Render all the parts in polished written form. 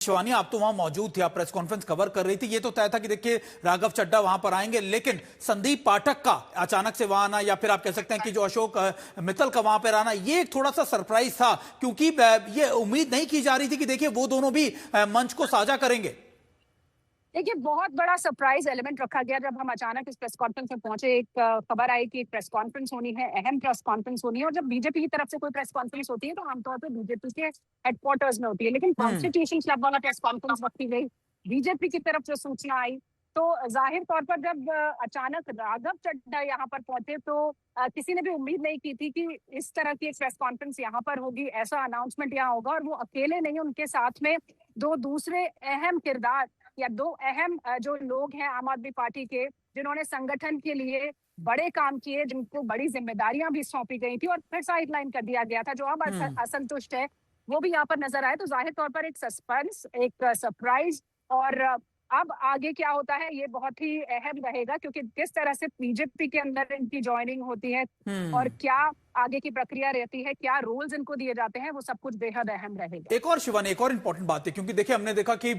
शिवानी, आप तो वहां मौजूद थे, आप प्रेस कॉन्फ्रेंस कवर कर रही थी। ये तो तय था कि देखिए राघव चड्ढा वहां पर आएंगे, लेकिन संदीप पाठक का अचानक से वहां आना, या फिर आप कह सकते हैं कि जो अशोक मित्तल का वहां पर आना, ये एक थोड़ा सा सरप्राइज था, क्योंकि ये उम्मीद नहीं की जा रही थी कि देखिए वो दोनों भी मंच को साझा करेंगे। देखिए, बहुत बड़ा सरप्राइज एलिमेंट रखा गया जब हम अचानक इस प्रेस कॉन्फ्रेंस में पहुंचे। एक खबर आई कि एक प्रेस कॉन्फ्रेंस होनी है, अहम प्रेस कॉन्फ्रेंस होनी है, और जब बीजेपी की तरफ से कोई प्रेस कॉन्फ्रेंस होती है तो आमतौर पर बीजेपी के हेडक्वार्टर्स में होती है, लेकिन कॉन्स्टिट्यूशन क्लब वाला प्रेस कॉन्फ्रेंस रखी गई, बीजेपी की तरफ से सूचना आई। तो जाहिर तौर पर जब अचानक राघव चड्ढा यहाँ पर पहुंचे तो किसी ने भी उम्मीद नहीं की थी कि इस तरह की एक प्रेस कॉन्फ्रेंस यहाँ पर होगी, ऐसा अनाउंसमेंट यहाँ होगा। और वो अकेले नहीं, उनके साथ में दो दूसरे अहम किरदार या दो अहम जो लोग हैं आम आदमी पार्टी के, जिन्होंने संगठन के लिए बड़े काम किए, जिनको बड़ी जिम्मेदारियां भी सौंपी गई थी और फिर साइडलाइन कर दिया गया था, जो अब असंतुष्ट है वो भी यहाँ पर नजर आए। तो जाहिर तौर पर एक सस्पेंस, एक सरप्राइज, और अब आगे क्या होता है ये बहुत ही अहम रहेगा, क्योंकि किस तरह से बीजेपी के अंदर इनकी ज्वाइनिंग होती है और क्या आगे की प्रक्रिया रहती है, क्या रोल्स इनको दिए जाते हैं, वो सब कुछ बेहद अहम रहेगा। एक और शिवानी, एक और इंपॉर्टेंट बात है, क्योंकि देखिए हमने देखा कि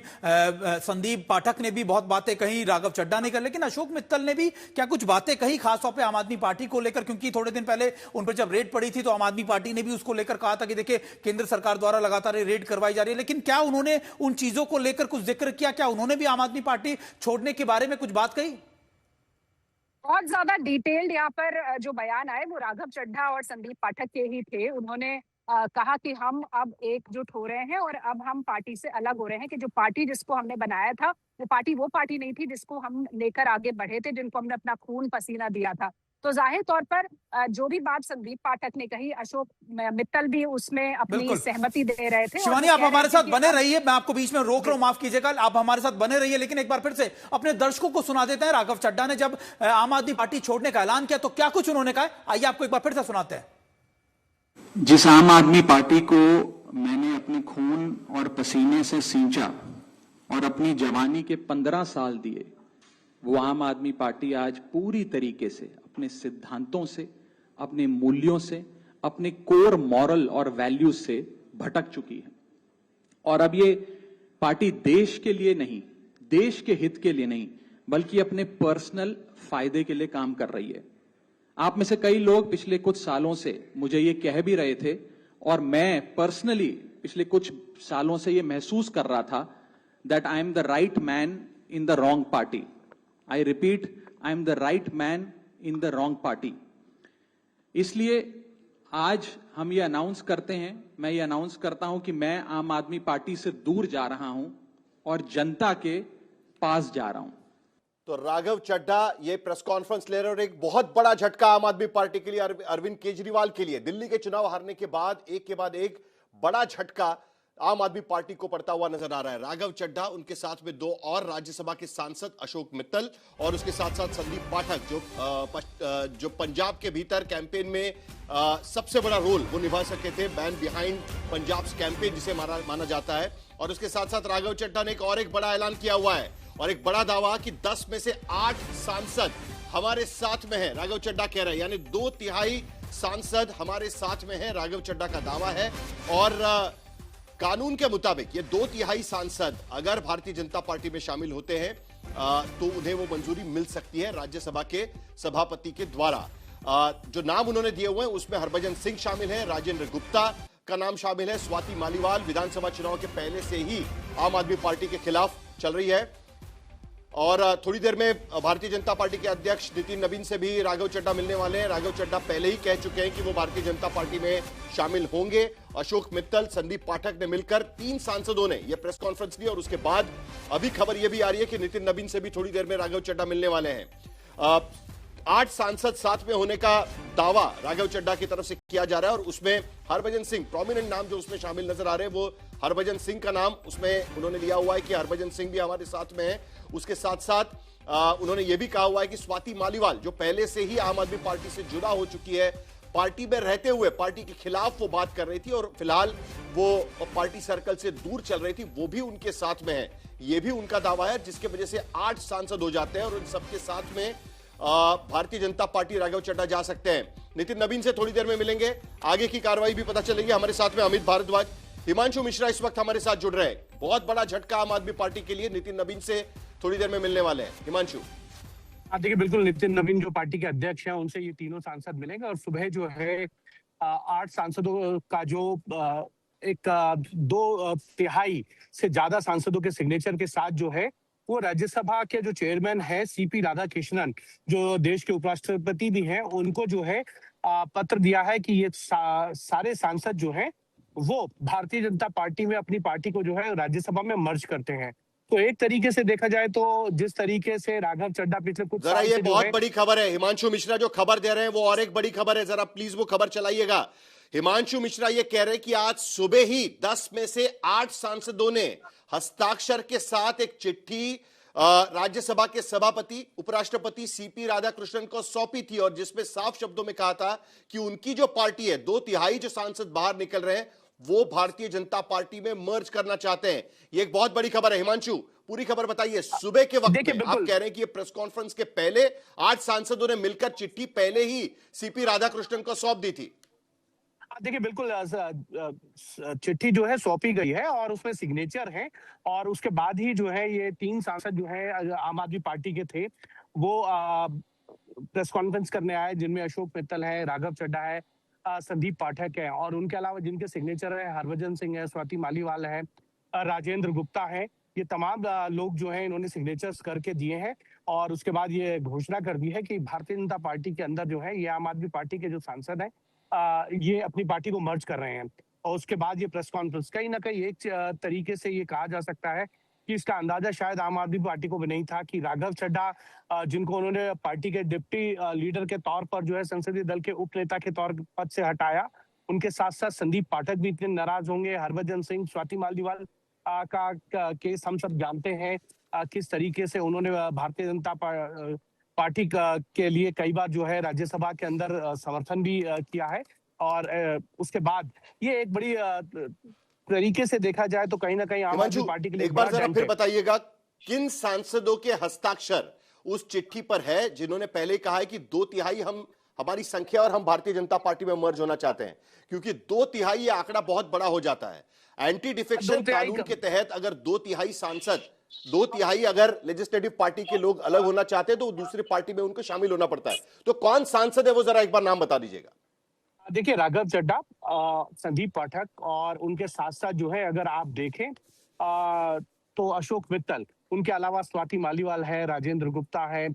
संदीप पाठक ने भी बहुत बातें कही, राघव चड्ढा ने कर, लेकिन अशोक मित्तल ने भी क्या कुछ बातें कही खासतौर पे आम आदमी पार्टी को लेकर, क्योंकि थोड़े दिन पहले उन पर जब रेड पड़ी थी तो आम आदमी पार्टी ने भी उसको लेकर कहा था कि देखिए केंद्र सरकार द्वारा लगातार रेड करवाई जा रही है। लेकिन क्या उन्होंने उन चीजों को लेकर कुछ जिक्र किया? क्या उन्होंने भी आम आदमी पार्टी छोड़ने के बारे में कुछ बात कही? बहुत ज्यादा डिटेल्ड यहाँ पर जो बयान आए वो राघव चड्ढा और संदीप पाठक के ही थे। उन्होंने कहा कि हम अब एकजुट हो रहे हैं और अब हम पार्टी से अलग हो रहे हैं, कि जो पार्टी जिसको हमने बनाया था वो पार्टी नहीं थी जिसको हम लेकर आगे बढ़े थे, जिनको हमने अपना खून पसीना दिया था। तो जाहिर तौर पर जो भी बात संदीप पाठक ने कही, अशोक मित्तल भी उसमें अपनी सहमति दे रहे थे। शिवानी, आप हमारे साथ बने रहिए, मैं आपको बीच में रोक रहा हूं, माफ कीजिएगा, आप हमारे साथ बने रहिए, लेकिन एक बार फिर से अपने दर्शकों को सुना देते हैं। राघव चड्ढा ने जब आम आदमी पार्टी छोड़ने का ऐलान किया तो क्या कुछ उन्होंने कहा, आइए आपको एक बार फिर से सुनाते हैं। जिस आम आदमी पार्टी को मैंने अपने खून और पसीने से सींचा और अपनी जवानी के 15 साल दिए, वो आम आदमी पार्टी आज पूरी तरीके से अपने सिद्धांतों से, अपने मूल्यों से, अपने कोर मॉरल और वैल्यूज से भटक चुकी है। और अब ये पार्टी देश के लिए नहीं, देश के हित के लिए नहीं, बल्कि अपने पर्सनल फायदे के लिए काम कर रही है। आप में से कई लोग पिछले कुछ सालों से मुझे ये कह भी रहे थे, और मैं पर्सनली पिछले कुछ सालों से ये महसूस कर रहा था, that I am the right man in the wrong party. I repeat, I am the right man in the wrong party. इसलिए आज हम ये अनाउंस करते हैं, मैं ये अनाउंस करता हूं कि मैं आम आदमी पार्टी से दूर जा रहा हूं और जनता के पास जा रहा हूं। तो राघव चड्ढा ये प्रेस कॉन्फ्रेंस ले रहे हैं और एक बहुत बड़ा झटका आम आदमी पार्टी के लिए, अरविंद केजरीवाल के लिए। दिल्ली के चुनाव हारने के बाद एक बड़ा झटका आम आदमी पार्टी को पड़ता हुआ नजर आ रहा है। राघव चड्ढा, उनके साथ में दो और राज्यसभा के सांसद अशोक मित्तल और उसके साथ साथ संदीप पाठक, जो पंजाब के भीतर कैंपेन में सबसे बड़ा रोल वो निभा सके थे, बैन बिहाइंड पंजाब कैंपेन जिसे माना जाता है। और उसके साथ साथ राघव चड्ढा ने एक बड़ा ऐलान किया हुआ है और एक बड़ा दावा कि 10 में से 8 सांसद हमारे साथ में है। राघव चड्ढा कह रहे हैं, यानी 2/3 सांसद हमारे साथ में है, राघव चड्ढा का दावा है। और कानून के मुताबिक ये 2/3 सांसद अगर भारतीय जनता पार्टी में शामिल होते हैं तो उन्हें वो मंजूरी मिल सकती है राज्यसभा के सभापति के द्वारा। जो नाम उन्होंने दिए हुए हैं उसमें हरभजन सिंह शामिल है, राजेंद्र गुप्ता का नाम शामिल है, स्वाति मालीवाल विधानसभा चुनाव के पहले से ही आम आदमी पार्टी के खिलाफ चल रही है। और थोड़ी देर में भारतीय जनता पार्टी के अध्यक्ष नितिन नवीन से भी राघव चड्ढा मिलने वाले हैं। राघव चड्ढा पहले ही कह चुके हैं कि वो भारतीय जनता पार्टी में शामिल होंगे। अशोक मित्तल, संदीप पाठक ने मिलकर 3 सांसदों ने यह प्रेस कॉन्फ्रेंस ली और उसके बाद अभी खबर यह भी आ रही है कि नितिन नवीन से भी थोड़ी देर में राघव चड्ढा मिलने वाले हैं। 8 सांसद साथ में होने का दावा राघव चड्ढा की तरफ से किया जा रहा है और उसमें हरभजन सिंह, प्रोमिनेंट नाम जो उसमें शामिल नजर आ रहे हैं, वो हरभजन सिंह का नाम उसमें उन्होंने लिया हुआ है कि हरभजन सिंह भी हमारे साथ में है। उसके साथ साथ उन्होंने ये भी कहा हुआ है कि स्वाति मालीवाल, जो पहले से ही आम आदमी पार्टी से जुदा हो चुकी है, पार्टी में रहते हुए पार्टी के खिलाफ वो बात कर रही थी और फिलहाल वो पार्टी सर्कल से दूर चल रही थी, वो भी उनके साथ में है। ये भी उनका दावा है, जिसके वजह से 8 सांसद हो जाते हैं और उन सबके साथ में भारतीय जनता पार्टी राघव चड्ढा जा सकते हैं। नितिन नवीन से थोड़ी देर में मिलेंगे, आगे की कार्रवाई भी पता चलेगी। हमारे साथ में अमित भारद्वाज, हिमांशु मिश्रा इस वक्त हमारे साथ जुड़ रहे हैं। बहुत बड़ा झटका आम आदमी पार्टी के लिए। नितिन नवीन से थोड़ी देर में मिलने वाले हैं। हिमांशु। देखिए, बिल्कुल नितिन नवीन जो पार्टी के अध्यक्ष हैं, उनसे ये तीनों सांसद मिलेंगे और सुबह जो है 8 सांसदों का जो एक 2/3 से ज्यादा सांसदों के सिग्नेचर के साथ जो है वो राज्यसभा के जो चेयरमैन है सीपी राधाकृष्णन, जो देश के उपराष्ट्रपति भी हैं, उनको जो है पत्र दिया है कि ये सारे सांसद जो हैं वो भारतीय जनता पार्टी में अपनी पार्टी को जो है राज्यसभा में मर्ज करते हैं। तो एक तरीके से देखा जाए तो जिस तरीके से राघव चड्ढा पिछले कुछ जरा साल ये से जो बहुत है बड़ी खबर है। हिमांशु मिश्रा जो खबर दे रहे हैं वो और एक बड़ी खबर है, जरा प्लीज वो खबर चलाइएगा। हिमांशु मिश्रा ये कह रहे हैं कि आज सुबह ही 10 में से 8 सांसदों ने हस्ताक्षर के साथ एक चिट्ठी राज्यसभा के सभापति उपराष्ट्रपति सीपी राधाकृष्णन को सौंपी थी और जिसमें साफ शब्दों में कहा था कि उनकी जो पार्टी है, 2/3 जो सांसद बाहर निकल रहे हैं, वो भारतीय जनता पार्टी में मर्ज करना चाहते हैं। ये एक बहुत बड़ी खबर है। हिमांशु, पूरी खबर बताइए। सुबह के वक्त में आप कह रहे हैं कि ये प्रेस कॉन्फ्रेंस के पहले 8 सांसदों ने मिलकर चिट्ठी पहले ही सीपी राधाकृष्णन को सौंप दी थी। देखिए, बिल्कुल चिट्ठी जो है सौंपी गई है और उसमें सिग्नेचर है और उसके बाद ही जो है ये 3 सांसद जो है आम आदमी पार्टी के थे वो प्रेस कॉन्फ्रेंस करने आए, जिनमें अशोक मित्तल है, राघव चड्ढा है, संदीप पाठक है और उनके अलावा जिनके सिग्नेचर है हरभजन सिंह है, स्वाति मालीवाल है, राजेंद्र गुप्ता है। ये तमाम लोग जो है इन्होंने सिग्नेचर्स करके दिए हैं और उसके बाद ये घोषणा कर दी है कि भारतीय जनता पार्टी के अंदर जो है ये आम आदमी पार्टी के जो सांसद हैं ये अपनी पार्टी को मर्ज कर रहे हैं। और उसके बाद ये प्रेस कॉन्फ्रेंस कहीं ना कहीं एक तरीके से ये कहा जा सकता है कि इसका अंदाजा शायद आम आदमी पार्टी को भी नहीं था कि राघव चड्ढा जिनको उन्होंने पार्टी के डिप्टी लीडर के तौर पर जो है संसदीय दल के उप नेता के तौर पद से हटाया, उनके साथ साथ संदीप पाठक भी इतने नाराज होंगे। हरभजन सिंह, स्वाति मालीवाल का केस हम सब जानते हैं, किस तरीके से उन्होंने भारतीय जनता पार्टी के लिए कई बार जो है राज्यसभा के अंदर समर्थन भी किया है। और उसके बाद ये एक बड़ी तरीके से देखा जाए तो कहीं ना कहीं आम आदमी पार्टी के लिए एक बार जरा फिर बताइएगा, किन सांसदों के हस्ताक्षर उस चिट्ठी पर है जिन्होंने पहले कहा है कि 2/3 हमारी संख्या और हम भारतीय जनता पार्टी में मर्ज होना चाहते हैं, क्योंकि 2/3 ये आंकड़ा बहुत बड़ा हो जाता है। एंटी डिफेक्शन कानून के तहत अगर 2/3 सांसद, 2/3 अगर लेजिस्लेटिव पार्टी के लोग अलग होना चाहते हैं तो दूसरी पार्टी में उनको शामिल होना पड़ता है। तो कौन सांसद है वो जरा एक बार नाम बता दीजिएगा। देखिए, राघव चड्ढा, संदीप पाठक और उनके साथ साथ जो है अगर आप देखें तो अशोक मित्तल, उनके अलावा स्वाति मालीवाल है, राजेंद्र गुप्ता है,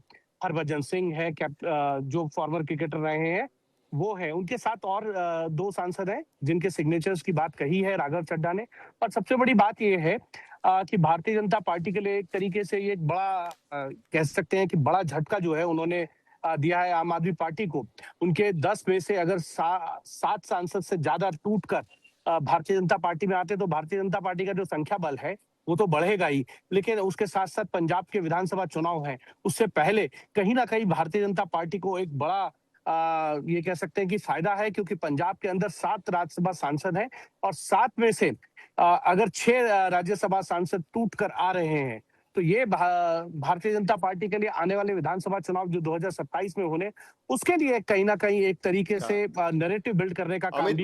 हरभजन सिंह है, जो फॉर्मर क्रिकेटर रहे हैं वो है। उनके साथ और 2 सांसद हैं जिनके सिग्नेचर्स की बात कही है राघव चड्ढा ने। और सबसे बड़ी बात ये है कि भारतीय जनता पार्टी के लिए एक तरीके से ये एक बड़ा कह सकते हैं कि बड़ा झटका जो है उन्होंने दिया है आम आदमी पार्टी को। उनके 10 में से अगर 7 सांसद से ज्यादा टूटकर भारतीय जनता पार्टी में आते तो भारतीय जनता पार्टी का जो संख्या बल है वो तो बढ़ेगा ही, लेकिन उसके साथ साथ पंजाब के विधानसभा चुनाव है, उससे पहले कहीं ना कहीं भारतीय जनता पार्टी को एक बड़ा ये कह सकते हैं कि फायदा है, क्योंकि पंजाब के अंदर 7 राज्यसभा सांसद हैं और 7 में से अगर 6 राज्यसभा सांसद टूट कर आ रहे हैं तो ये भारतीय जनता पार्टी के लिए आने वाले विधानसभा चुनाव जो 2027 में होने, उसके लिए कहीं ना कहीं एक तरीके से नैरेटिव बिल्ड करने का काम भी